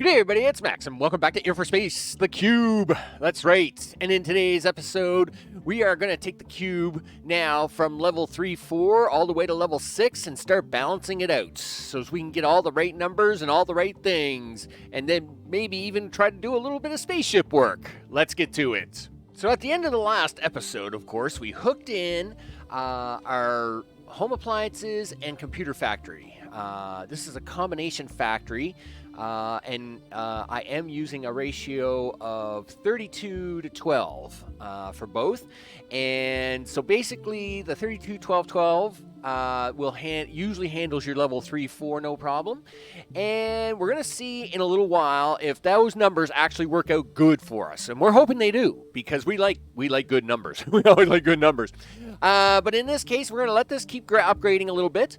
G'day everybody, it's Max, and welcome back to InfraSpace, the cube. That's right, and in today's episode, we are going to take the cube now from level 3-4 all the way to level 6 and start balancing it out, so we can get all the right numbers and all the right things, and then maybe even try to do a little bit of spaceship work. Let's get to it. So at the end of the last episode, of course, we hooked in our home appliances and computer factory. This is a combination factory. And I am using a ratio of 32 to 12 for both. And so basically the 32, 12, 12 usually handles your level 3-4 no problem. And we're going to see in a little while if those numbers actually work out good for us. And we're hoping they do, because we like good numbers. We always like good numbers. But in this case, we're going to let this keep upgrading a little bit.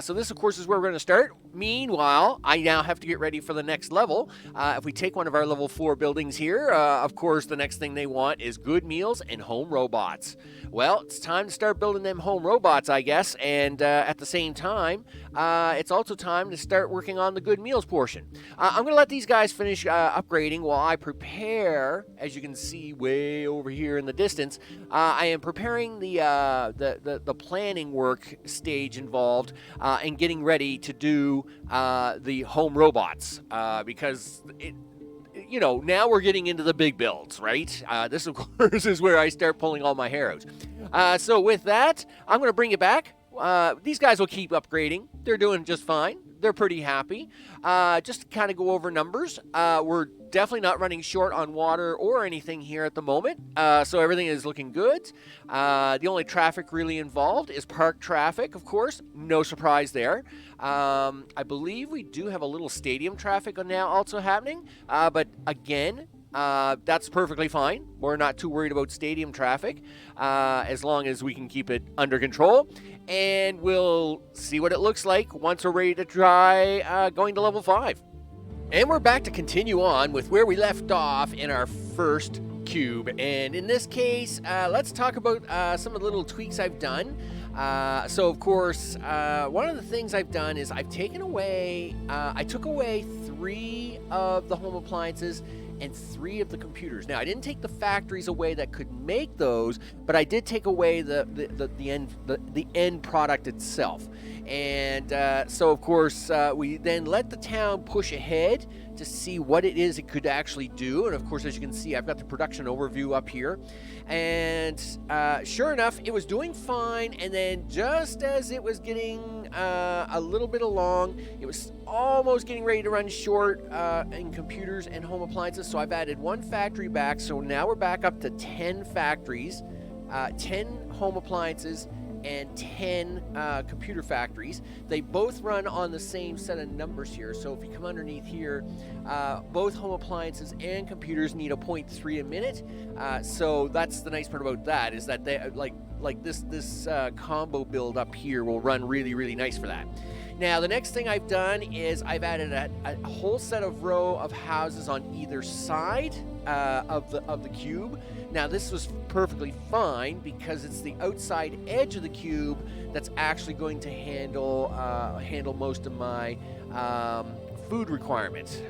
So this, of course, is where we're going to start. Meanwhile, I now have to get ready for the next level. If we take one of our level 4 buildings here, of course, the next thing they want is good meals and home robots. Well, it's time to start building them home robots, I guess. And at the same time, it's also time to start working on the good meals portion. I'm going to let these guys finish upgrading while I prepare, as you can see way over here in the distance, I am preparing the planning work stage involved and getting ready to do the home robots because now we're getting into the big builds, right? This, of course, is where I start pulling all my hair out. So with that, I'm going to bring it back. These guys will keep upgrading. They're doing just fine. They're pretty happy. Just to kind of go over numbers, we're definitely not running short on water or anything here at the moment, so everything is looking good. The only traffic really involved is park traffic, of course. No surprise there. I believe we do have a little stadium traffic now also happening, but again, that's perfectly fine. We're not too worried about stadium traffic as long as we can keep it under control. And we'll see what it looks like once we're ready to try going to level 5. And we're back to continue on with where we left off in our first cube. And in this case, let's talk about some of the little tweaks I've done. So, of course, one of the things I've done is I've taken away, I took away 3 of the home appliances and 3 of the computers. Now, I didn't take the factories away that could make those, but I did take away the end product itself. And so, of course, we then let the town push ahead to see what it is it could actually do. And of course, as you can see, I've got the production overview up here. And sure enough, it was doing fine. And then just as it was getting a little bit along, it was almost getting ready to run short in computers and home appliances. So I've added 1 factory back. So now we're back up to 10 factories, 10 home appliances, and 10 computer factories. They both run on the same set of numbers here. So if you come underneath here, both home appliances and computers need a 0.3 a minute. So that's the nice part about that, is that they like this combo build up here will run really, really nice for that. Now, the next thing I've done is I've added a whole set of row of houses on either side of the cube. Now, this was perfectly fine because it's the outside edge of the cube that's actually going to handle most of my food requirements.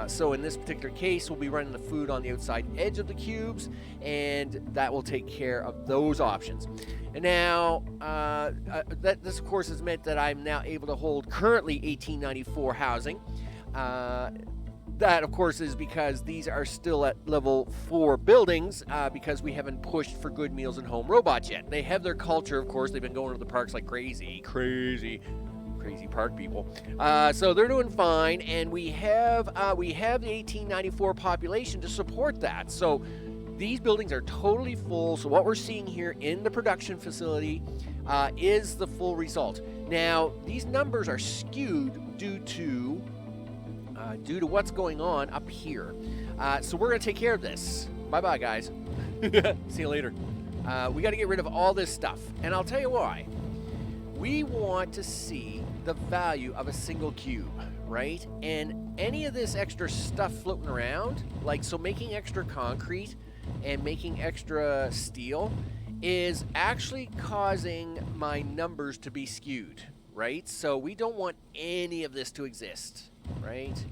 So in this particular case, we'll be running the food on the outside edge of the cubes, and that will take care of those options. And now, this of course has meant that I'm now able to hold currently 1894 housing. That, of course, is because these are still at level 4 buildings because we haven't pushed for good meals and home robots yet. They have their culture, of course. They've been going to the parks like crazy park people. So they're doing fine, and we have the 1894 population to support that. So these buildings are totally full. So what we're seeing here in the production facility is the full result. Now, these numbers are skewed due to what's going on up here. So we're going to take care of this. Bye-bye, guys. See you later. We got to get rid of all this stuff. And I'll tell you why. We want to see the value of a single cube, right? And any of this extra stuff floating around, so making extra concrete and making extra steel is actually causing my numbers to be skewed, right? So we don't want any of this to exist. right?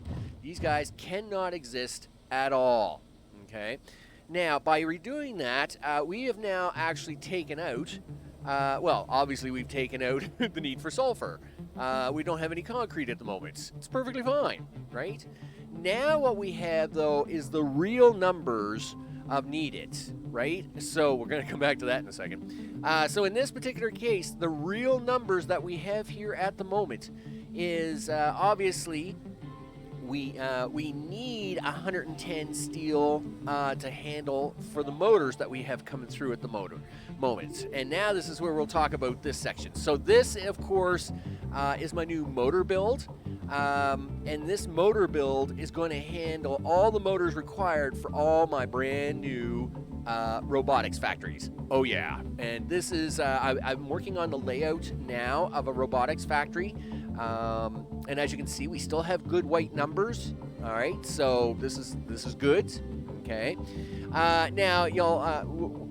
These guys cannot exist at all, okay? Now, by redoing that, we have now actually taken out, well, obviously we've taken out the need for sulfur. We don't have any concrete at the moment. It's perfectly fine, right? Now what we have, though, is the real numbers of needed, right? So we're going to come back to that in a second. So in this particular case, the real numbers that we have here at the moment is obviously we need 110 steel to handle for the motors that we have coming through at the moment. And now this is where we'll talk about this section. So this, of course, is my new motor build. And this motor build is going to handle all the motors required for all my brand new robotics factories. Oh yeah. And this is, I'm working on the layout now of a robotics factory. And as you can see, we still have good white numbers. All right, so this is good. Okay. Now,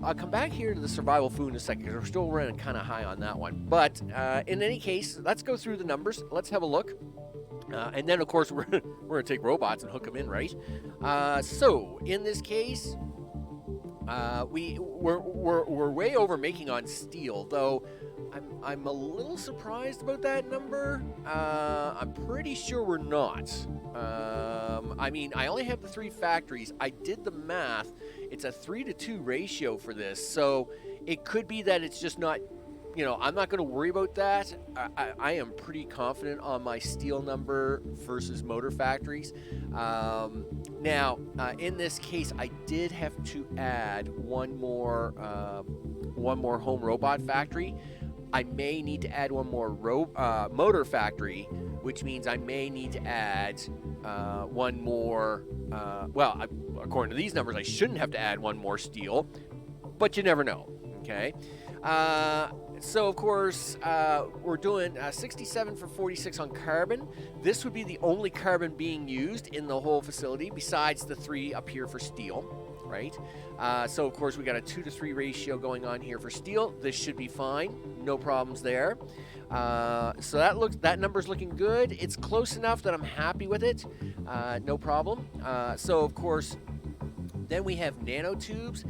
I'll come back here to the survival food in a second because we're still running kind of high on that one. But in any case, let's go through the numbers. Let's have a look. And then, of course, we're going to take robots and hook them in, right? So in this case, we're way over making on steel, though. I'm a little surprised about that number. I'm pretty sure we're not. I mean, I only have the 3 factories. I did the math. It's a 3-to-2 ratio for this, so it could be that it's just not. I'm not going to worry about that. I am pretty confident on my steel number versus motor factories. Now, in this case, I did have to add one more home robot factory. I may need to add one more motor factory, which means I may need to add one more. Well, according to these numbers, I shouldn't have to add one more steel, but you never know. Okay. So, of course, we're doing 67 for 46 on carbon. This would be the only carbon being used in the whole facility besides the 3 up here for steel, right? So, of course, we got a 2-to-3 ratio going on here for steel. This should be fine. No problems there. So that number's looking good. It's close enough that I'm happy with it. No problem. So, of course, then we have nanotubes.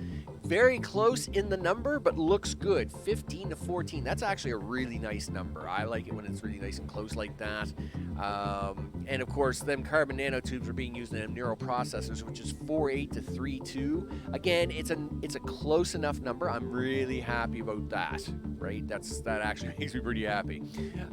Very close in the number, but looks good. 15 to 14. That's actually a really nice number. I like it when it's really nice and close like that. And of course, them carbon nanotubes are being used in them neural processors, which is 4.8 to 3.2. Again, it's a close enough number. I'm really happy about that. Right? That actually makes me pretty happy.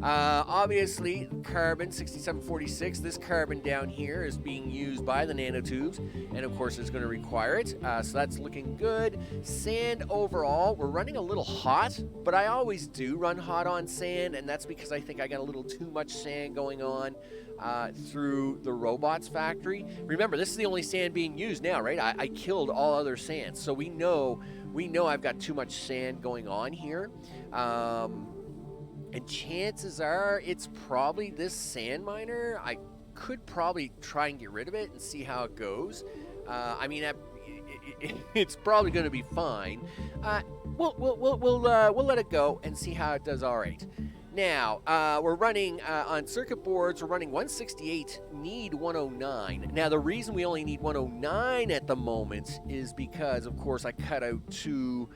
Obviously, carbon 6746. This carbon down here is being used by the nanotubes, and of course, it's going to require it. So that's looking good. Sand overall, we're running a little hot, but I always do run hot on sand, and that's because I think I got a little too much sand going on through the robots factory. Remember, this is the only sand being used now, right? I killed all other sand, so we know I've got too much sand going on here. And chances are it's probably this sand miner. I could probably try and get rid of it and see how it goes. I mean, it's probably going to be fine. We'll let it go and see how it does. All right. Now, we're running on circuit boards, we're running 168, need 109. Now, the reason we only need 109 at the moment is because, of course, I cut out two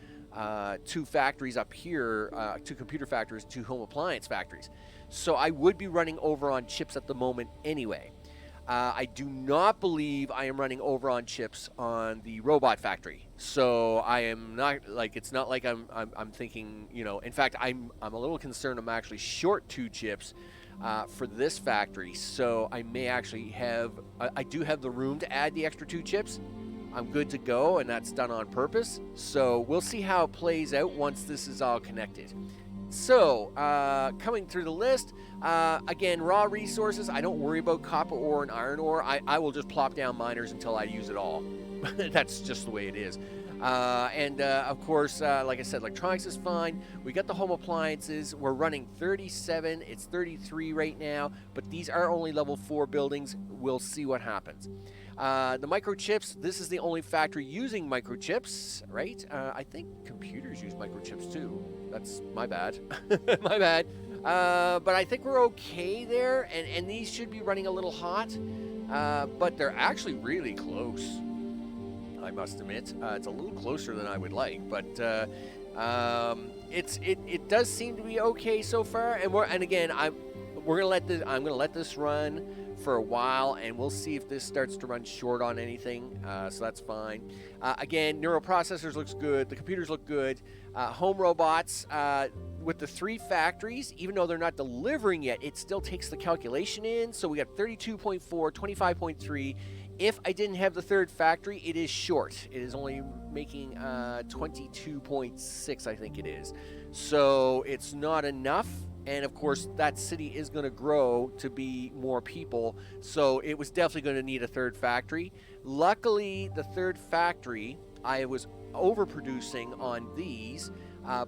factories up here, 2 computer factories, 2 home appliance factories. So I would be running over on chips at the moment anyway. I do not believe I am running over on chips on the robot factory. So I am not, like, it's not like I'm thinking, in fact, I'm a little concerned I'm actually short 2 chips for this factory. So I may actually have, I do have the room to add the extra 2 chips. I'm good to go, and that's done on purpose. So we'll see how it plays out once this is all connected. So, coming through the list, again, raw resources, I don't worry about copper ore and iron ore. I will just plop down miners until I use it all. That's just the way it is. Of course, like I said, electronics is fine. We got the home appliances. We're running 37. It's 33 right now, but these are only level 4 buildings. We'll see what happens. The microchips, this is the only factory using microchips, right? I think computers use microchips too. That's my bad. My bad. But I think we're okay there, and these should be running a little hot, but they're actually really close, I must admit. It's a little closer than I would like, but it does seem to be okay so far. And again, I'm gonna let this run for a while, and we'll see if this starts to run short on anything. So that's fine. Again, neural processors looks good. The computers look good. Home robots. With the 3 factories, even though they're not delivering yet, it still takes the calculation in. So we got 32.4, 25.3. If I didn't have the 3rd factory, it is short. It is only making 22.6, I think it is. So it's not enough. And of course, that city is going to grow to be more people. So it was definitely going to need a 3rd factory. Luckily, the 3rd factory, I was overproducing on these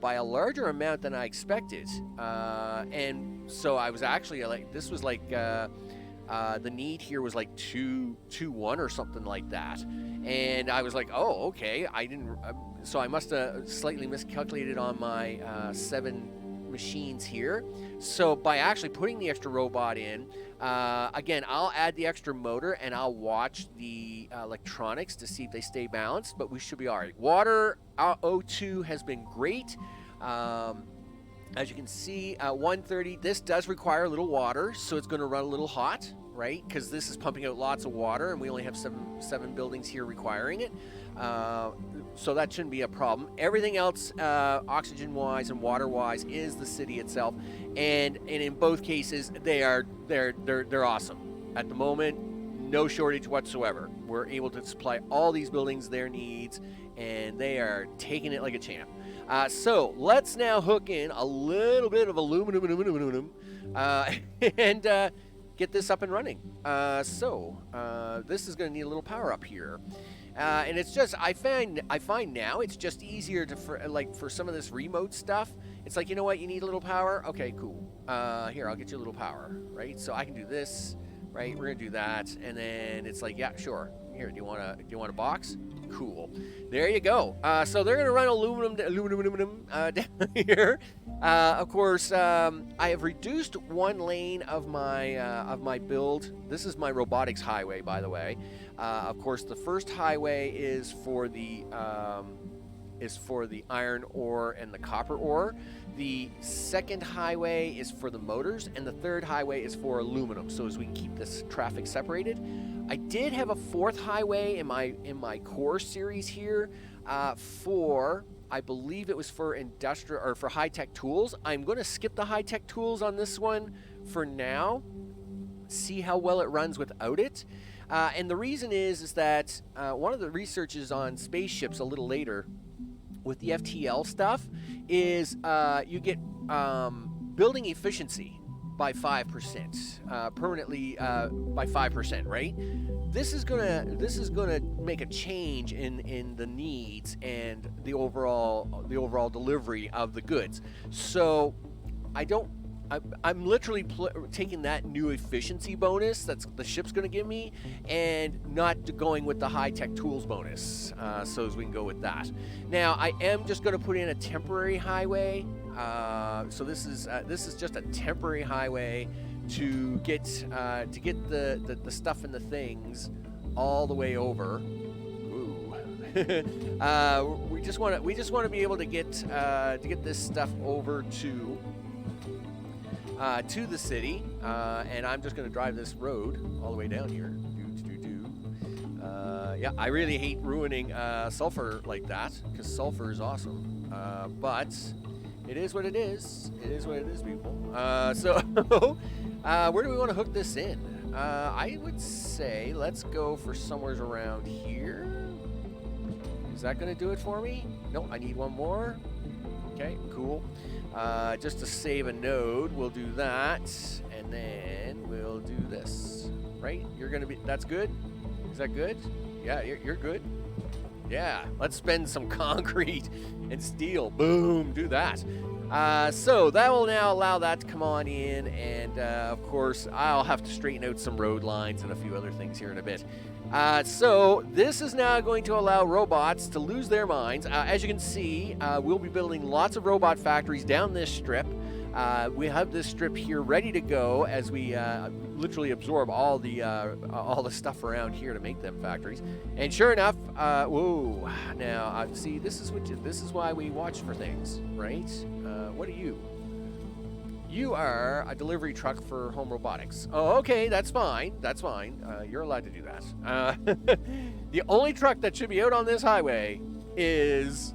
by a larger amount than I expected. And so I was actually like, this was like, the need here was like 2-1 or something like that. And I was like, oh, okay. I didn't, so I must have slightly miscalculated on my 7 machines here. So by actually putting the extra robot in, again, I'll add the extra motor and I'll watch the electronics to see if they stay balanced, but we should be all right. Water O2 has been great. As you can see, 130, this does require a little water, so it's going to run a little hot, right? Because this is pumping out lots of water, and we only have seven buildings here requiring it. So that shouldn't be a problem. Everything else, oxygen-wise and water-wise, is the city itself, and in both cases, they're awesome. At the moment, no shortage whatsoever. We're able to supply all these buildings their needs, and they are taking it like a champ. So let's now hook in a little bit of aluminum, and get this up and running. This is going to need a little power up here. And it's just, I find now it's just easier to, for some of this remote stuff, it's like, you know what, you need a little power? Okay, cool. Here, I'll get you a little power, right? So I can do this, right? We're gonna do that, and then it's like, yeah, sure. Here, do you want a box? Cool. There you go. So they're gonna run aluminum down here. Of course, I have reduced one lane of my build. This is my robotics highway, by the way. Of course, the first highway is for the iron ore and the copper ore. The second highway is for the motors, and the third highway is for aluminum, so as we can keep this traffic separated. I did have a fourth highway in my core series here for, I believe it was for industrial or for high-tech tools. I'm going to skip the high-tech tools on this one for now, see how well it runs without it. And the reason is that one of the researches on spaceships a little later with the FTL stuff is you get building efficiency by 5%, permanently by 5%, right? This is gonna make a change in the needs and the overall delivery of the goods. So I'm literally taking that new efficiency bonus that's the ship's going to give me, and not going with the high-tech tools bonus, so as we can go with that. Now, I am just going to put in a temporary highway. So this is just a temporary highway to get the stuff and the things all the way over. Ooh. We just want to be able to get this stuff over to the city, and I'm just going to drive this road all the way down here. Yeah, I really hate ruining sulfur like that, because sulfur is awesome, but it is what it is. It is what it is, people. So where do we want to hook this in? I would say let's go for somewhere around here. Is that going to do it for me? No, I need one more. Okay, cool. Just to save a node, we'll do that, and then we'll do this, right? That's good? Is that good? Yeah, you're good. Yeah, let's spend some concrete and steel. Boom, do that. So that will now allow that to come on in, and of course, I'll have to straighten out some road lines and a few other things here in a bit. So this is now going to allow robots to lose their minds. As you can see, we'll be building lots of robot factories down this strip. We have this strip here ready to go as we literally absorb all the stuff around here to make them factories. And sure enough, whoa! Now see, this is why we watch for things, right? What are you? You are a delivery truck for home robotics. Oh, okay, that's fine. That's fine. You're allowed to do that. The only truck that should be out on this highway is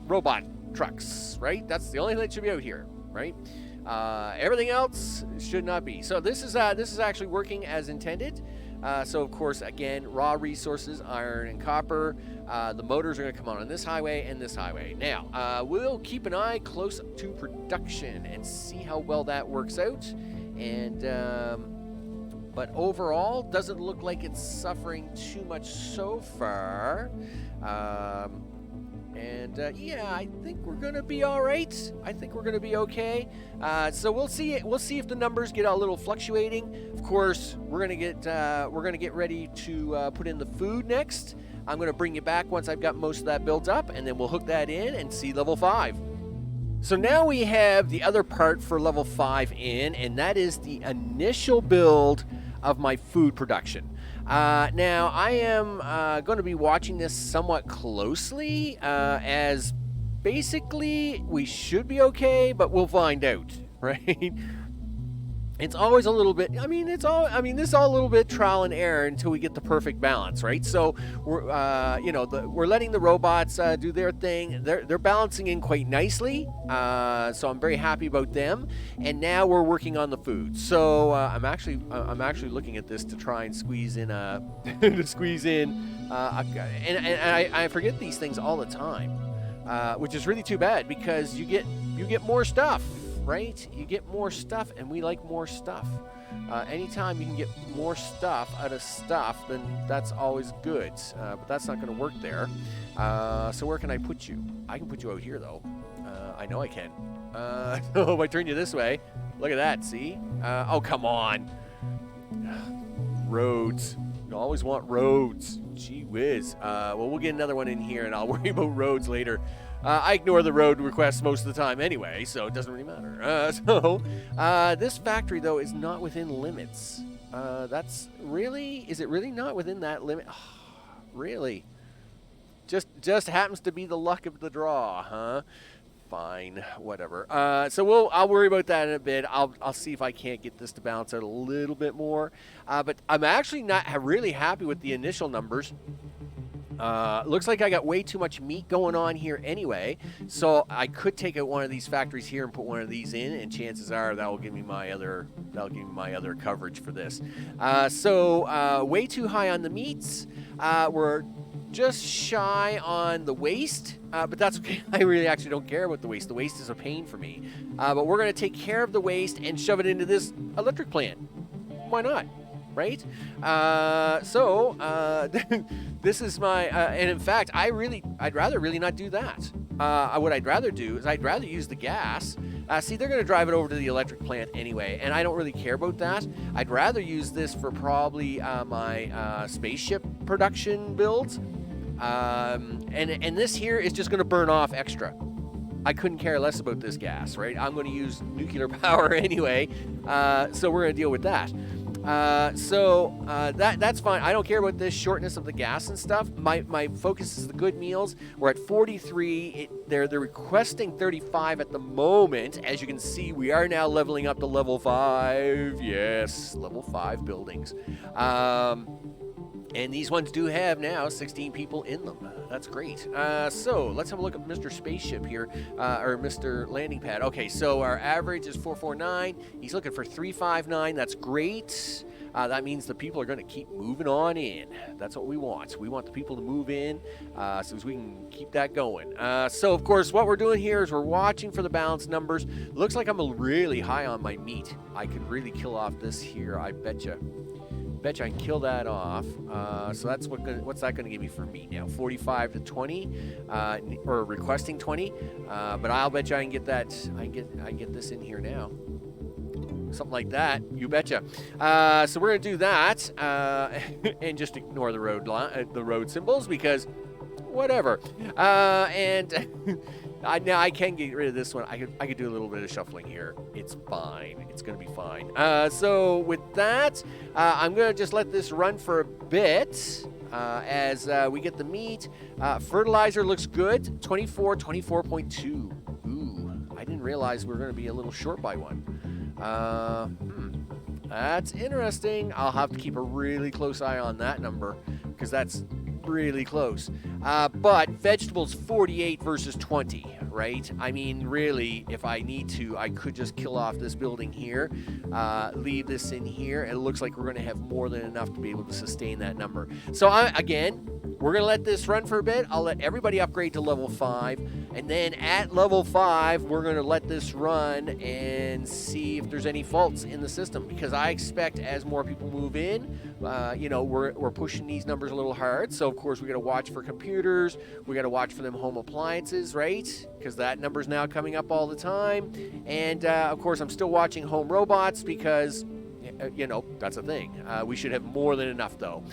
robot trucks, right? That's the only thing that should be out here, right? Everything else should not be. So this is actually working as intended. So of course, again, raw resources, iron and copper. The motors are going to come on this highway and this highway. Now, we'll keep an eye close to production and see how well that works out. And but overall, doesn't look like it's suffering too much so far. Yeah, I think we're gonna be all right. I think we're gonna be okay. So we'll see. We'll see if the numbers get a little fluctuating. Of course, we're gonna get ready to put in the food next. I'm gonna bring you back once I've got most of that built up, and then we'll hook that in and see level 5. So now we have the other part for level 5 in, and that is the initial build of my food production. Now, I am going to be watching this somewhat closely, as basically we should be okay, but we'll find out, right? It's always a little bit, this is all a little bit trial and error until we get the perfect balance, right? So we're, we're letting the robots do their thing. They're balancing in quite nicely, so I'm very happy about them. And now we're working on the food. So I'm actually looking at this to try and squeeze in and I forget these things all the time, which is really too bad because you get more stuff. Right? You get more stuff, and we like more stuff. Anytime you can get more stuff out of stuff, then that's always good. But that's not going to work there. So where can I put you? I can put you out here, though. I know I can. So if I turn you this way, look at that, see? Oh, come on. Roads. You always want roads. Gee whiz. Well, we'll get another one in here, and I'll worry about roads later. I ignore the road requests most of the time anyway, so it doesn't really matter. This factory, though, is not within limits. Is it really not within that limit? Really? Just happens to be the luck of the draw, huh? Fine, whatever. So I'll worry about that in a bit. I'll see if I can't get this to balance out a little bit more. But I'm actually not really happy with the initial numbers. Looks like I got way too much meat going on here anyway, so I could take out one of these factories here and put one of these in, and chances are that will give me my other coverage for this. So way too high on the meats. We're just shy on the waste, but that's okay. I really actually don't care about the waste. The waste is a pain for me. But we're going to take care of the waste and shove it into this electric plant. Why not? Right? This is my, and in fact, I'd rather really not do that. What I'd rather do is I'd rather use the gas. See, they're going to drive it over to the electric plant anyway, and I don't really care about that. I'd rather use this for probably my spaceship production builds. And this here is just going to burn off extra. I couldn't care less about this gas, right? I'm going to use nuclear power anyway, so we're going to deal with that. That's fine. I don't care about this shortness of the gas and stuff. My focus is the good meals. We're at 43. They're requesting 35 at the moment. As you can see, we are now leveling up to level 5. Yes, level 5 buildings. And these ones do have now 16 people in them. That's great. So let's have a look at Mr. Spaceship here, or Mr. Landing Pad. Okay, so our average is 449. He's looking for 359. That's great. That means the people are going to keep moving on in. That's what we want. We want the people to move in so we can keep that going. So, of course, what we're doing here is we're watching for the balance numbers. Looks like I'm really high on my meat. I could really kill off this here, I betcha. I can kill that off. So that's what's that going to give me for meat now? 45 to 20, or requesting 20. But I'll bet you I can get that. I can get this in here now. something like that. You betcha. So we're gonna do that, and just ignore the road symbols because whatever. And now I can get rid of this one. I could do a little bit of shuffling here. It's fine. It's gonna be fine. So with that, I'm gonna just let this run for a bit. As we get the meat. Fertilizer looks good. 24.2. Ooh, I didn't realize we were going to be a little short by one. That's interesting. I'll have to keep a really close eye on that number because that's really close. But vegetables 48 versus 20, right? I mean, really, if I need to, I could just kill off this building here, leave this in here. It looks like we're going to have more than enough to be able to sustain that number. So again, we're going to let this run for a bit. I'll let everybody upgrade to level 5. And then at level 5, we're going to let this run and see if there's any faults in the system. Because I expect as more people move in, we're pushing these numbers a little hard. So, of course, we got to watch for computers. We got to watch for them home appliances, right? Because that number's now coming up all the time. And, of course, I'm still watching home robots because... that's a thing. We should have more than enough, though.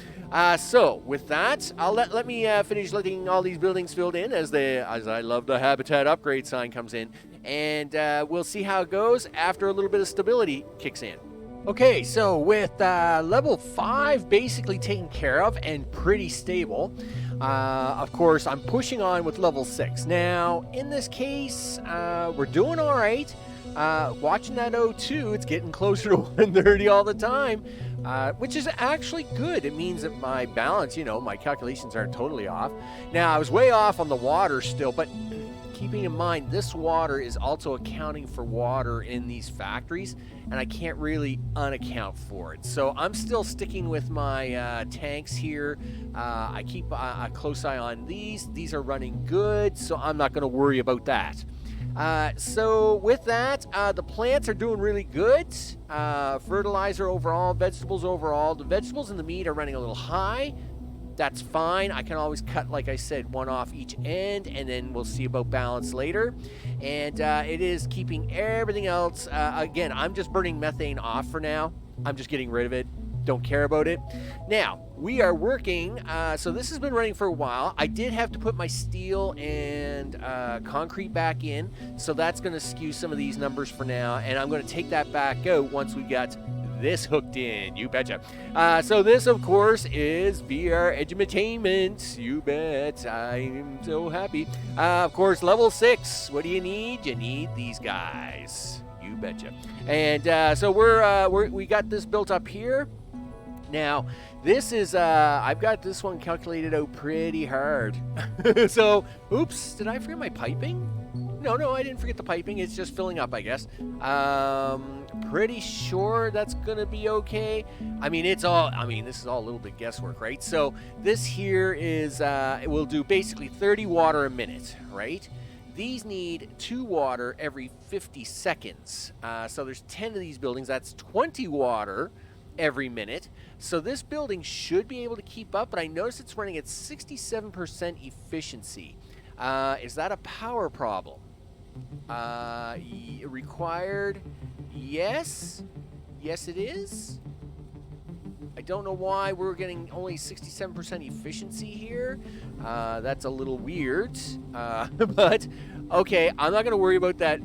So with that, I'll let me finish letting all these buildings filled in as I love the habitat upgrade sign comes in, and we'll see how it goes after a little bit of stability kicks in. Okay, so with level 5 basically taken care of and pretty stable, of course, I'm pushing on with level 6. Now, in this case, we're doing all right. Watching that O2, it's getting closer to 130 all the time, which is actually good. It means that my balance, my calculations aren't totally off. Now, I was way off on the water still, but keeping in mind, this water is also accounting for water in these factories, and I can't really unaccount for it. So I'm still sticking with my tanks here. I keep a close eye on these. These are running good, so I'm not going to worry about that. So with that, the plants are doing really good. Fertilizer overall, vegetables overall. The vegetables and the meat are running a little high. That's fine. I can always cut, like I said, one off each end, and then we'll see about balance later. And it is keeping everything else. Again, I'm just burning methane off for now. I'm just getting rid of it. Don't care about it. Now, we are working, so this has been running for a while. I did have to put my steel and concrete back in, so that's going to skew some of these numbers for now, and I'm going to take that back out once we got this hooked in. You betcha. So this, of course, is VR Edutainment. You bet. I'm so happy. Of course, level 6. What do you need? You need these guys. You betcha. And so we got this built up here. Now, this is, I've got this one calculated out pretty hard. So, oops, did I forget my piping? No, I didn't forget the piping. It's just filling up, I guess. Pretty sure that's going to be okay. This is all a little bit guesswork, right? So, this here is, it will do basically 30 water a minute, right? These need 2 water every 50 seconds. So, there's 10 of these buildings. That's 20 water every minute. So this building should be able to keep up, but I notice it's running at 67% efficiency. Is that a power problem? Required? Yes. Yes, it is. I don't know why we're getting only 67% efficiency here. That's a little weird. But, okay, I'm not going to worry about that.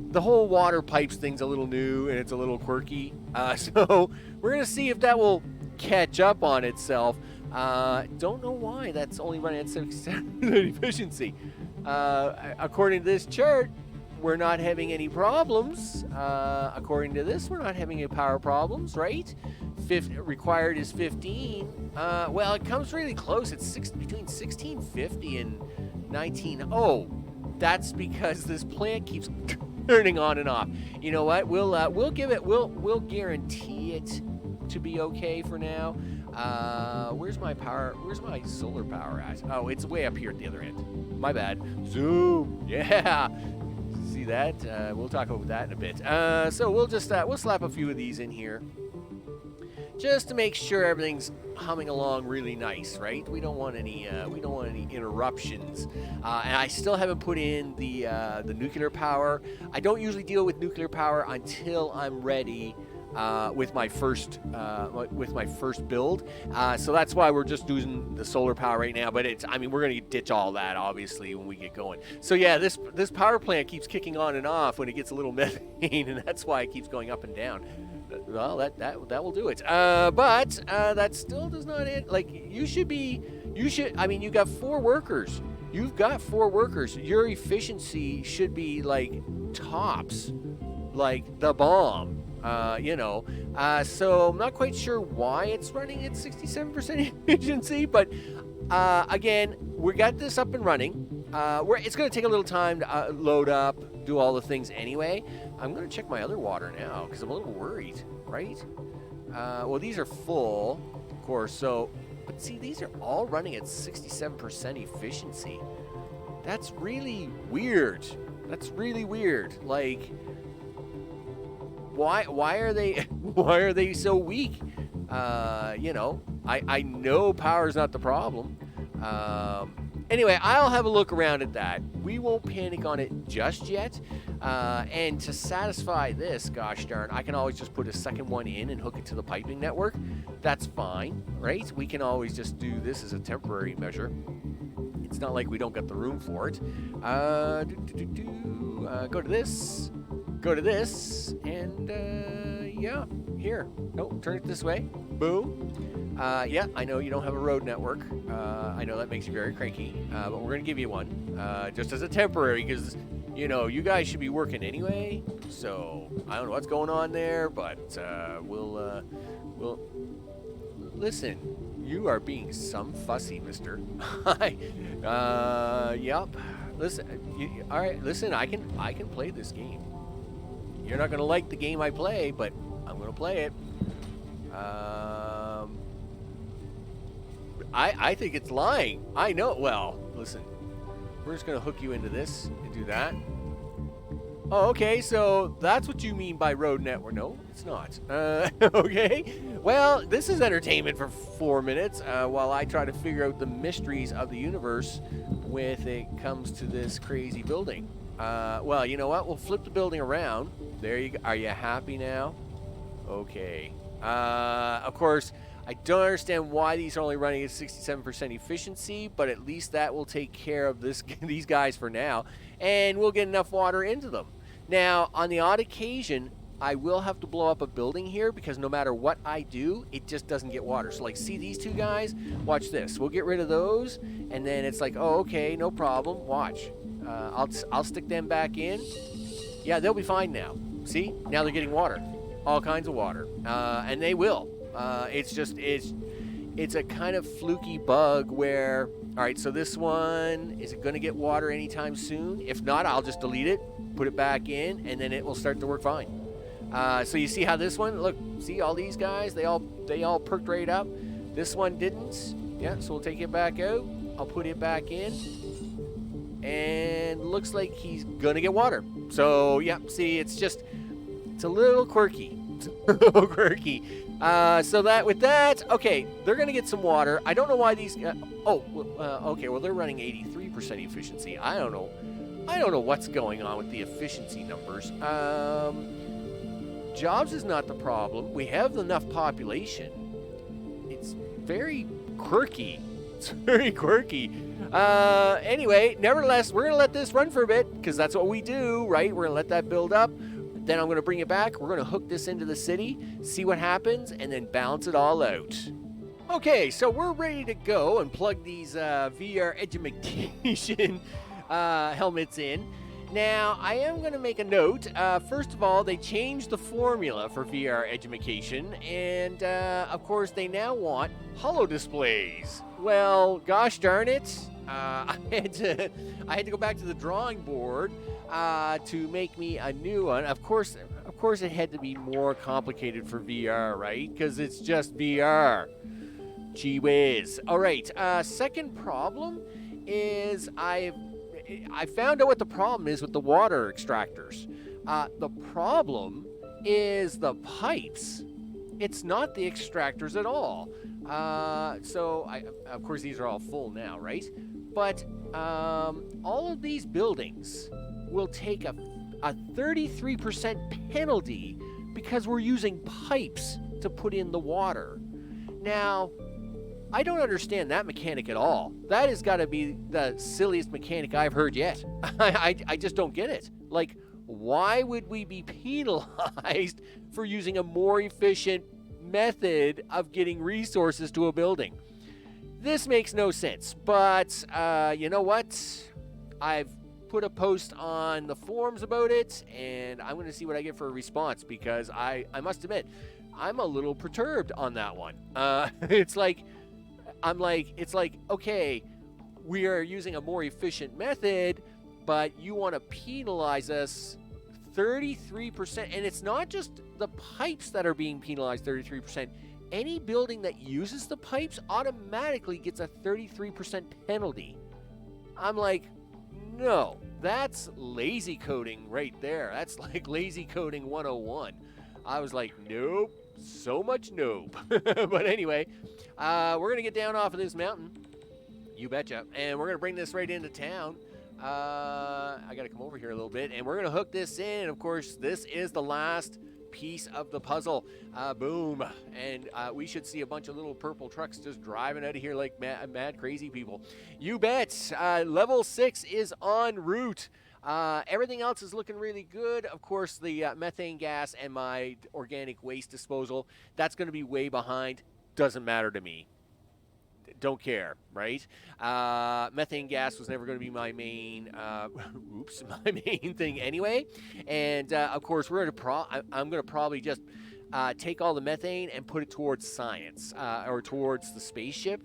The whole water pipes thing's a little new, and it's a little quirky. So we're going to see if that will catch up on itself. Don't know why that's only running at 67% efficiency. According to this chart, we're not having any problems. According to this, we're not having any power problems, right? Required is 15. Well, it comes really close. It's between 1650 and 19. Oh, that's because this plant keeps turning on and off. You know what? We'll give it. We'll guarantee it to be okay for now. Where's my power? Where's my solar power at? Oh, it's way up here at the other end. My bad. Zoom. Yeah. See that? We'll talk about that in a bit. So we'll just we'll slap a few of these in here. just to make sure everything's humming along really nice, right? We don't want any interruptions. And I still haven't put in the nuclear power. I don't usually deal with nuclear power until I'm ready with my first build. So that's why we're just using the solar power right now. But we're gonna ditch all that obviously when we get going. So yeah, this power plant keeps kicking on and off when it gets a little methane, and that's why it keeps going up and down. Well, that will do it. But that still does not end. Like you should. I mean, you got 4 workers. You've got 4 workers. Your efficiency should be like tops, like the bomb. So I'm not quite sure why it's running at 67% efficiency, but again, we got this up and running. It's going to take a little time to load up, do all the things anyway. I'm going to check my other water now because I'm a little worried, right? Well, these are full, of course. So, but see, these are all running at 67% efficiency. That's really weird. Like, why are they so weak? I know power's not the problem. Anyway, I'll have a look around at that. We won't panic on it just yet. And to satisfy this, gosh darn, I can always just put a second one in and hook it to the piping network. That's fine, right? We can always just do this as a temporary measure. It's not like we don't got the room for it. Go to this, and yeah, here. Nope, turn it this way. Boom. Yeah, I know you don't have a road network. I know that makes you very cranky, but we're going to give you one just as a temporary because, you guys should be working anyway. So I don't know what's going on there, but we'll listen. You are being some fussy, mister. Yep. Listen, all right, listen, I can play this game. You're not going to like the game I play, but I'm going to play it. I think it's lying. I know. Well, listen. We're just going to hook you into this and do that. Oh, okay. So that's what you mean by road network. No, it's not. Okay. Well, this is entertainment for 4 minutes while I try to figure out the mysteries of the universe when it comes to this crazy building. Well, you know what? We'll flip the building around. There you go. Are you happy now? Okay. Of course, I don't understand why these are only running at 67% efficiency, but at least that will take care of these guys for now, and we'll get enough water into them. Now, on the odd occasion, I will have to blow up a building here because no matter what I do, it just doesn't get water. So, like, see these 2 guys? Watch this. We'll get rid of those, and then it's like, oh, okay, no problem. Watch. I'll stick them back in. Yeah, they'll be fine now. See? Now they're getting water. All kinds of water. And they will. It's a kind of fluky bug where, all right, so this one, is it going to get water anytime soon? If not, I'll just delete it, put it back in, and then it will start to work fine. So you see how this one, look, see all these guys, they all perked right up. This one didn't. Yeah, so we'll take it back out. I'll put it back in. And looks like he's going to get water. So, yeah, see, it's a little quirky. It's a little quirky. So with that, okay, they're going to get some water. I don't know why these, okay, well, they're running 83% efficiency. I don't know what's going on with the efficiency numbers. Jobs is not the problem. We have enough population. It's very quirky. It's very quirky. Anyway, nevertheless, we're going to let this run for a bit because that's what we do, right? We're going to let that build up. Then I'm going to bring it back. We're going to hook this into the city, see what happens, and then balance it all out. Okay, so we're ready to go and plug these VR education helmets in. Now, I am going to make a note. First of all, they changed the formula for VR education, and of course, they now want holo displays. Well, gosh darn it. I had to go back to the drawing board to make me a new one. Of course, it had to be more complicated for VR, right? Because it's just VR. Gee whiz. All right. Second problem is I found out what the problem is with the water extractors. The problem is the pipes. it's not the extractors at all. Of course, these are all full now, right? But all of these buildings will take a 33% penalty because we're using pipes to put in the water. Now, I don't understand that mechanic at all. That has got to be the silliest mechanic I've heard yet. I just don't get it. Like, why would we be penalized for using a more efficient method of getting resources to a building? This makes no sense, but you know what? I've put a post on the forums about it, and I'm going to see what I get for a response, because I must admit, I'm a little perturbed on that one. It's like, okay, we are using a more efficient method, but you want to penalize us 33%. And it's not just the pipes that are being penalized 33%. Any building that uses the pipes automatically gets a 33% penalty. I'm like, no, that's lazy coding right there. That's like lazy coding 101. I was like, nope, so much nope. But anyway, we're going to get down off of this mountain. You betcha. And we're going to bring this right into town. I got to come over here a little bit, and we're going to hook this in. Of course, this is the last piece of the puzzle. Boom. And we should see a bunch of little purple trucks just driving out of here like mad crazy people. You bet. Level 6 is en route. Everything else is looking really good. Of course, the methane gas and my organic waste disposal, that's going to be way behind. Doesn't matter to me. Don't care, right? Methane gas was never going to be my main, my main thing anyway. And of course, I'm going to probably just take all the methane and put it towards science or towards the spaceship.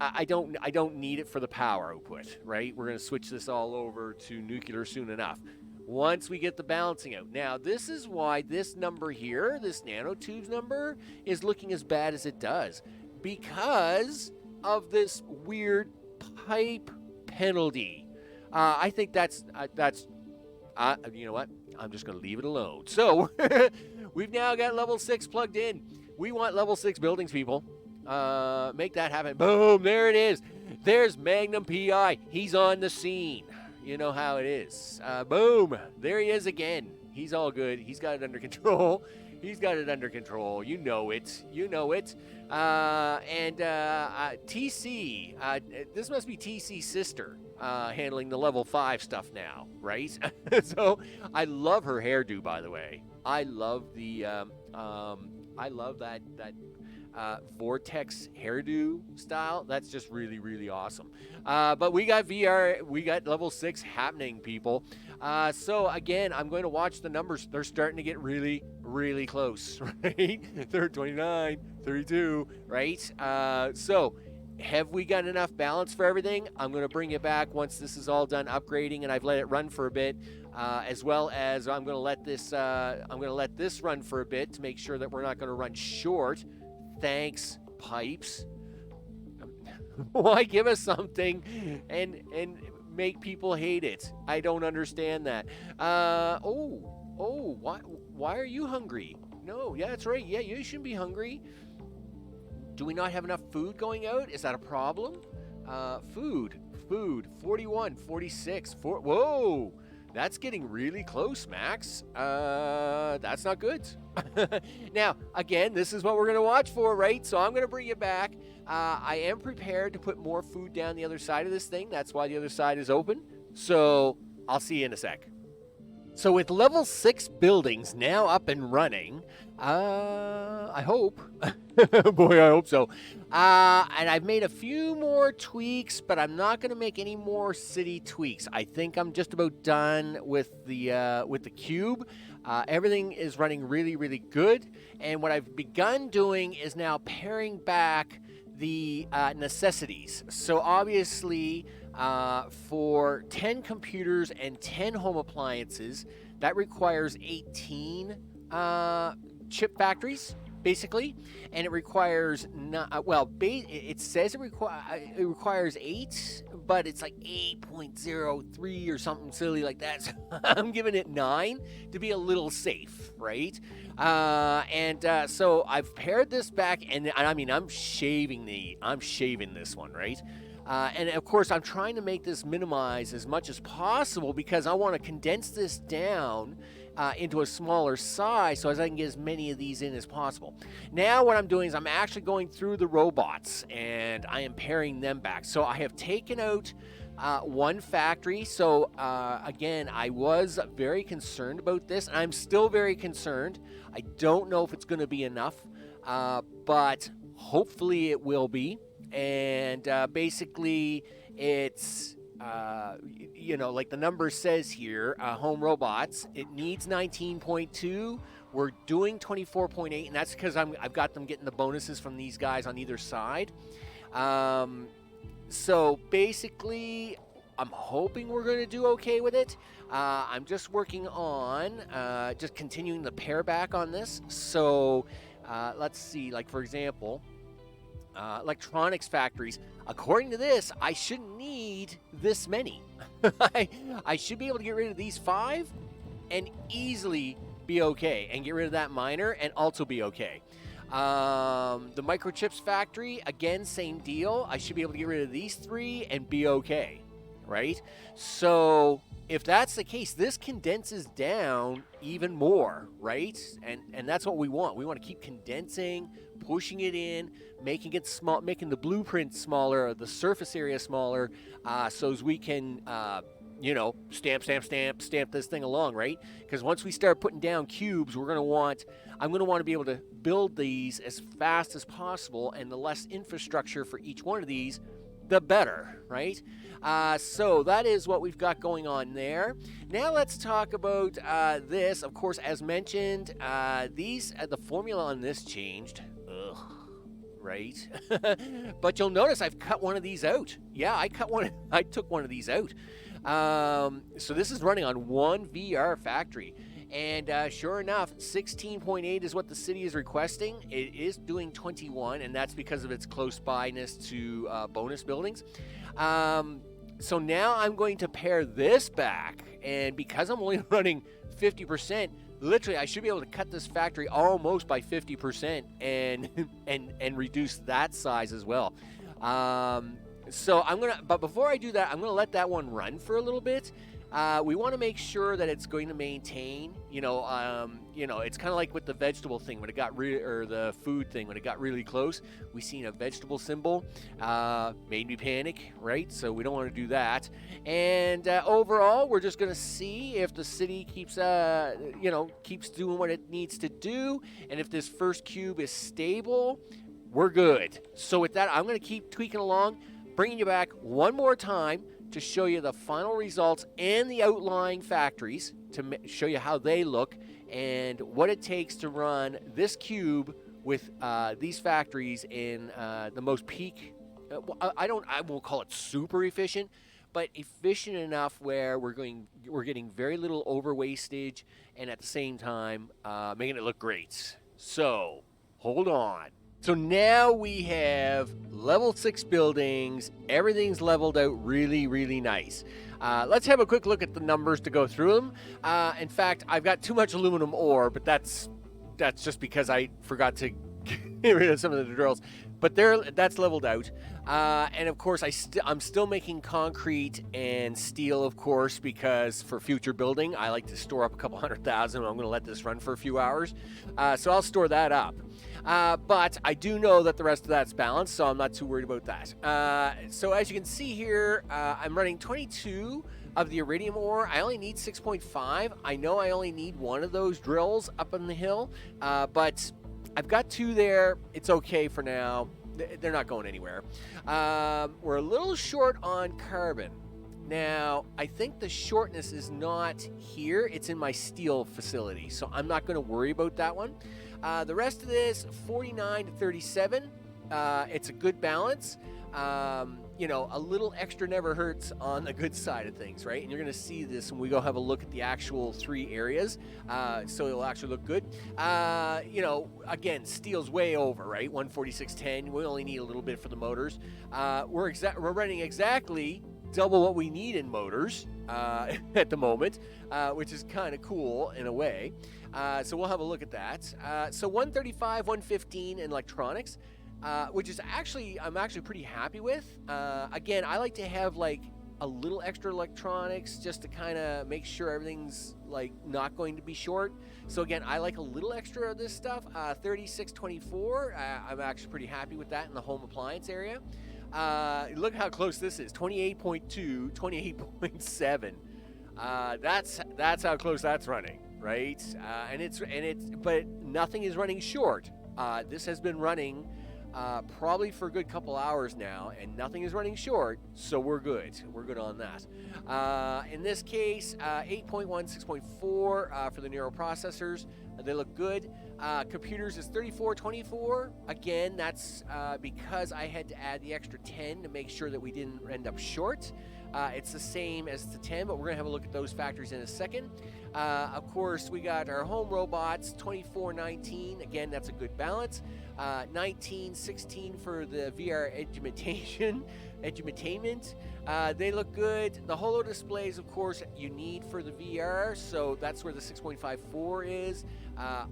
I don't need it for the power output, right? We're going to switch this all over to nuclear soon enough. Once we get the balancing out. Now, this is why this number here, this nanotubes number, is looking as bad as it does. Because of this weird pipe penalty. I think that's you know what? I'm just going to leave it alone. So, we've now got level 6 plugged in. We want level 6 buildings, people. Make that happen. Boom, there it is. There's Magnum PI. He's on the scene. You know how it is. Boom, there he is again. He's all good. He's got it under control. He's got it under control. You know it. You know it. TC, this must be TC's sister handling the level 5 stuff now, right? So I love her hairdo, by the way. I love the I love that vortex hairdo style. That's just really, really awesome. But we got level 6 happening, people. So again, I'm going to watch the numbers. They're starting to get really, really close, right? They're 29, 32, right? So have we got enough balance for everything? I'm going to bring it back once this is all done upgrading and I've let it run for a bit, as well as I'm going to let this run for a bit to make sure that we're not going to run short. Thanks, pipes. Why give us something and make people hate it? I don't understand that. Why are you hungry? No, yeah, that's right. Yeah, you shouldn't be hungry. Do we not have enough food going out? Is that a problem? Food, 41, 46, whoa! That's getting really close, Max. That's not good. Now, again, this is what we're going to watch for, right? So I'm going to bring you back. I am prepared to put more food down the other side of this thing. That's why the other side is open. So I'll see you in a sec. So with level 6 buildings now up and running, I hope, boy, I hope so. And I've made a few more tweaks, but I'm not going to make any more city tweaks. I think I'm just about done with the cube. Everything is running really, really good. And what I've begun doing is now paring back the necessities. So obviously, for 10 computers and 10 home appliances, that requires 18 chip factories, basically, and it requires it says it requires 8, but it's like 8.03 or something silly like that. So I'm giving it 9 to be a little safe, right? So I've pared this back, and I mean, I'm shaving this one, right? And of course, I'm trying to make this minimize as much as possible because I want to condense this down into a smaller size so as I can get as many of these in as possible. Now what I'm doing is I'm actually going through the robots and I am paring them back. So I have taken out one factory. So again, I was very concerned about this, and I'm still very concerned. I don't know if it's going to be enough, but hopefully it will be. And basically it's like the number says here, home robots, it needs 19.2. We're doing 24.8, and that's because I've got them getting the bonuses from these guys on either side. So basically, I'm hoping we're going to do okay with it. I'm just working on just continuing the pare back on this. So let's see, like for example, electronics factories. According to this, I shouldn't need this many. I should be able to get rid of these 5 and easily be okay, and get rid of that miner and also be okay. The microchips factory, again, same deal. I should be able to get rid of these 3 and be okay, right? So if that's the case, this condenses down even more, right? And that's what we want. We want to keep condensing, pushing it in, making it small, making the blueprint smaller, the surface area smaller, so as we can stamp this thing along, right? Because once we start putting down cubes, I'm going to want to be able to build these as fast as possible, and the less infrastructure for each one of these, the better, right? So that is what we've got going on there. Now let's talk about this. Of course, as mentioned, the formula on this changed. Ugh. Right? But you'll notice I've cut one of these out. Yeah, I took one of these out. So this is running on one VR factory. And sure enough, 16.8 is what the city is requesting. It is doing 21, and that's because of its close byness to bonus buildings. So now I'm going to pare this back, and because I'm only running 50%, literally I should be able to cut this factory almost by 50% and reduce that size as well. So but before I do that, I'm gonna let that one run for a little bit. We want to make sure that it's going to maintain, it's kind of like with the vegetable thing when it got or the food thing when it got really close. We seen a vegetable symbol, made me panic, right? So we don't want to do that. And overall, we're just going to see if the city keeps doing what it needs to do, and if this first cube is stable, we're good. So with that, I'm going to keep tweaking along, bringing you back one more time to show you the final results and the outlying factories to show you how they look and what it takes to run this cube with these factories in the most peak. I won't call it super efficient, but efficient enough where we're getting very little over wastage and at the same time making it look great. So hold on. So now we have level 6 buildings. Everything's leveled out really, really nice. Let's have a quick look at the numbers to go through them. In fact, I've got too much aluminum ore, but that's just because I forgot to get rid of some of the drills. But that's leveled out. And of course, I'm still making concrete and steel, of course, because for future building, I like to store up a couple 100,000. I'm going to let this run for a few hours. So I'll store that up. But I do know that the rest of that's balanced, so I'm not too worried about that. So as you can see here, I'm running 22 of the iridium ore. I only need 6.5. I know I only need one of those drills up on the hill, but I've got 2 there. It's okay for now. They're not going anywhere. We're a little short on carbon. Now, I think the shortness is not here. It's in my steel facility, so I'm not going to worry about that one. The rest of this, 49 to 37. It's a good balance. A little extra never hurts on the good side of things, right? And you're going to see this when we go have a look at the actual 3 areas. So it'll actually look good. Again, steel's way over, right? 146.10. We only need a little bit for the motors. We're running exactly double what we need in motors at the moment, which is kind of cool in a way. So we'll have a look at that. So 135, 115 in electronics, which is actually, I'm actually pretty happy with. Again, I like to have like a little extra electronics just to kind of make sure everything's like not going to be short. So again, I like a little extra of this stuff. 3624, I'm actually pretty happy with that in the home appliance area. Look how close this is, 28.2, 28.7. That's how close that's running, right? But nothing is running short. This has been running probably for a good couple hours now, and nothing is running short, so we're good. We're good on that. In this case, 8.1, 6.4 for the neural processors. They look good. Computers is 3424. Again, that's because I had to add the extra 10 to make sure that we didn't end up short. It's the same as the 10, but we're going to have a look at those factories in a second. Of course, we got our home robots, 2419. Again, that's a good balance. 1916 for the VR edutainment. They look good. The holo displays, of course, you need for the VR, so that's where the 6.54 is.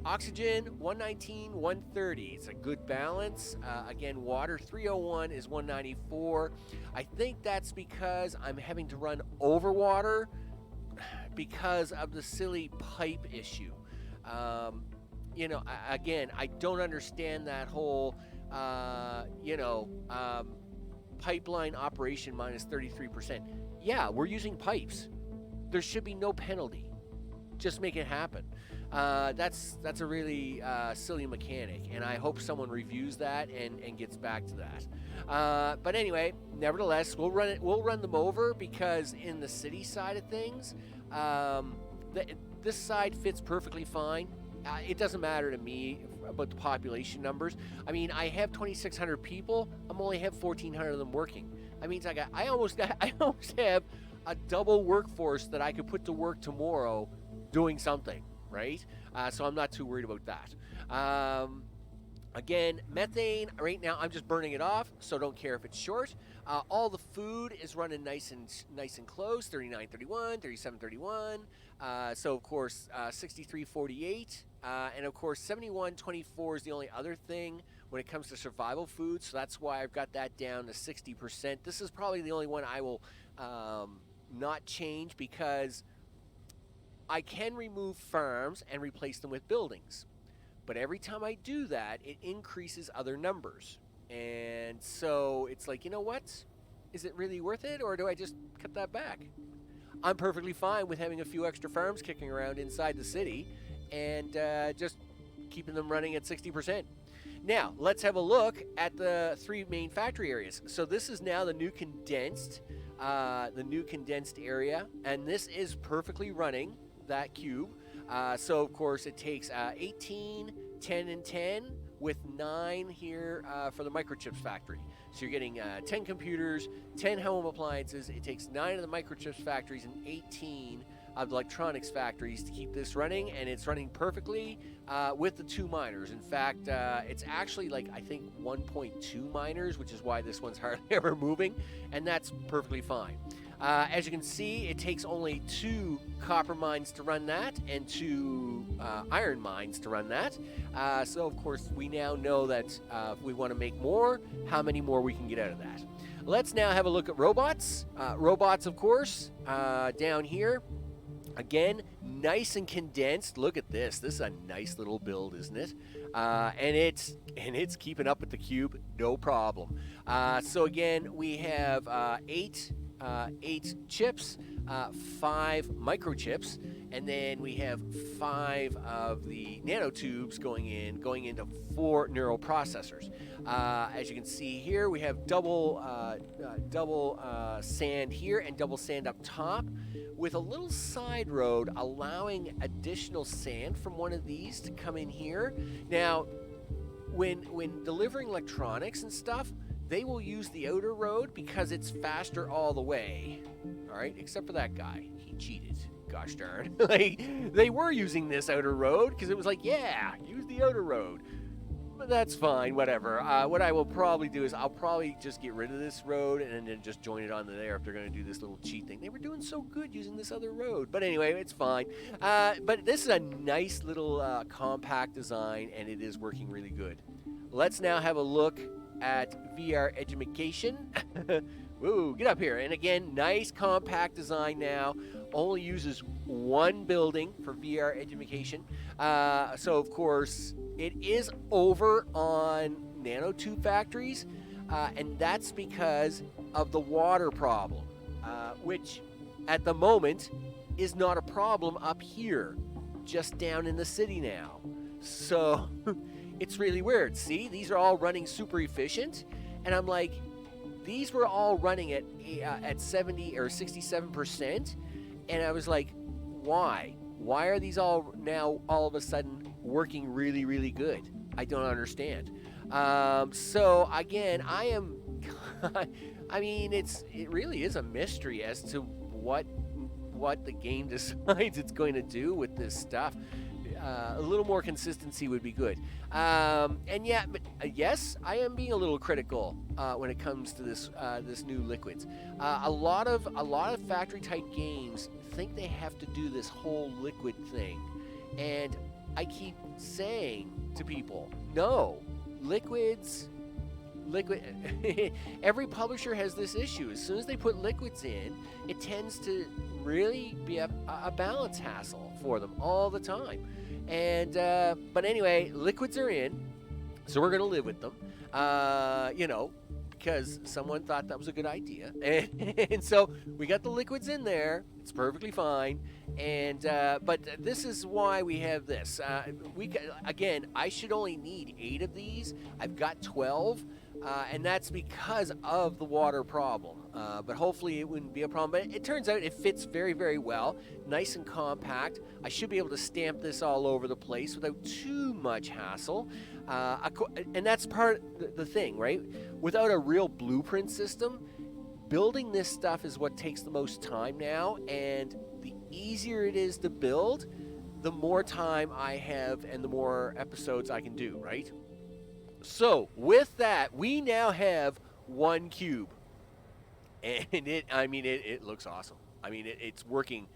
Oxygen, 119, 130. It's a good balance. Again, water, 301 is 194. I think that's because I'm having to run over water because of the silly pipe issue. Again, I don't understand that whole, pipeline operation minus 33%. Yeah, we're using pipes. There should be no penalty. Just make it happen. That's a really silly mechanic, and I hope someone reviews that and gets back to that. But anyway, nevertheless, we'll run them over because in the city side of things, this side fits perfectly fine. It doesn't matter to me about the population numbers. I mean, I have 2,600 people. I'm only have 1,400 of them working. That means I almost have a double workforce that I could put to work tomorrow doing something, right? So I'm not too worried about that. Again, methane, right now I'm just burning it off, so don't care if it's short. All the food is running nice and close, 39.31, 37.31. So of course, 63.48. And of course, 71.24 is the only other thing when it comes to survival food, so that's why I've got that down to 60%. This is probably the only one I will not change because I can remove farms and replace them with buildings. But every time I do that, it increases other numbers. And so it's like, you know what? Is it really worth it, or do I just cut that back? I'm perfectly fine with having a few extra farms kicking around inside the city and just keeping them running at 60%. Now, let's have a look at the three main factory areas. So this is now the new condensed area, and this is perfectly running that cube. So of course it takes 18, 10, and 10 with 9 here for the microchips factory. So you're getting 10 computers, 10 home appliances. It takes 9 of the microchips factories and 18 of the electronics factories to keep this running, and it's running perfectly with the 2 miners. In fact, it's actually like, I think 1.2 miners, which is why this one's hardly ever moving, and that's perfectly fine. As you can see, it takes only 2 copper mines to run that and 2 iron mines to run that. So of course we now know that if we want to make more, how many more we can get out of that. Let's now have a look at robots. Robots, of course, down here. Again, nice and condensed. Look at this. This is a nice little build, isn't it? And it's keeping up with the cube, no problem. So again, we have 8 chips, 5 microchips, and then we have 5 of the nanotubes going into 4 neural processors. As you can see here, we have double sand here and double sand up top, with a little side road allowing additional sand from one of these to come in here. Now, when delivering electronics and stuff, they will use the outer road because it's faster all the way. All right, except for that guy. He cheated. Gosh darn. Like, they were using this outer road because it was like, yeah, use the outer road. But that's fine, whatever. What I will probably do is I'll probably just get rid of this road and then just join it onto there if they're going to do this little cheat thing. They were doing so good using this other road. But anyway, it's fine. But this is a nice little compact design, and it is working really good. Let's now have a look at VR education. Woo, get up here. And again, nice compact design now. Only uses one building for VR education. So, of course, it is over on nanotube factories, and that's because of the water problem, which at the moment is not a problem up here, just down in the city now. So it's really weird. See, these are all running super efficient, and I'm like, these were all running at 70 or 67%, and I was like, why? Why are these all now all of a sudden working really, really good? I don't understand. So again, I am. I mean, it really is a mystery as to what the game decides it's going to do with this stuff. A little more consistency would be good. And yeah, but yes, I am being a little critical when it comes to this new liquids. A lot of factory type games think they have to do this whole liquid thing, and I keep saying to people, no, liquids. Every publisher has this issue. As soon as they put liquids in, it tends to really be a balance hassle for them all the time. And but anyway, liquids are in, so we're gonna live with them. Because someone thought that was a good idea, and so we got the liquids in there. It's perfectly fine. And but this is why we have this. Again, I should only need 8 of these. I've got 12. And that's because of the water problem. But hopefully it wouldn't be a problem. But it turns out it fits very, very well. Nice and compact. I should be able to stamp this all over the place without too much hassle. And that's part of the thing, right? Without a real blueprint system, building this stuff is what takes the most time now. And the easier it is to build, the more time I have and the more episodes I can do, right? So, with that, we now have one cube. And it looks awesome. I mean, it's working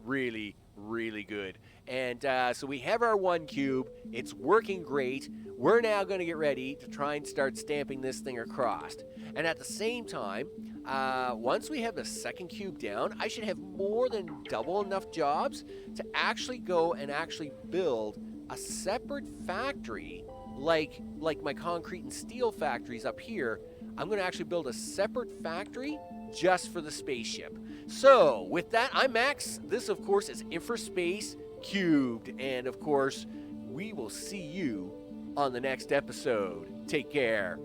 really, really good. And so we have our one cube. It's working great. We're now going to get ready to try and start stamping this thing across. And at the same time, once we have the second cube down, I should have more than double enough jobs to actually go and actually build a separate factory like my concrete and steel factories up here. I'm going to actually build a separate factory just for the spaceship. So, with that, I'm Max. This, of course, is InfraSpace Cubed. And, of course, we will see you on the next episode. Take care.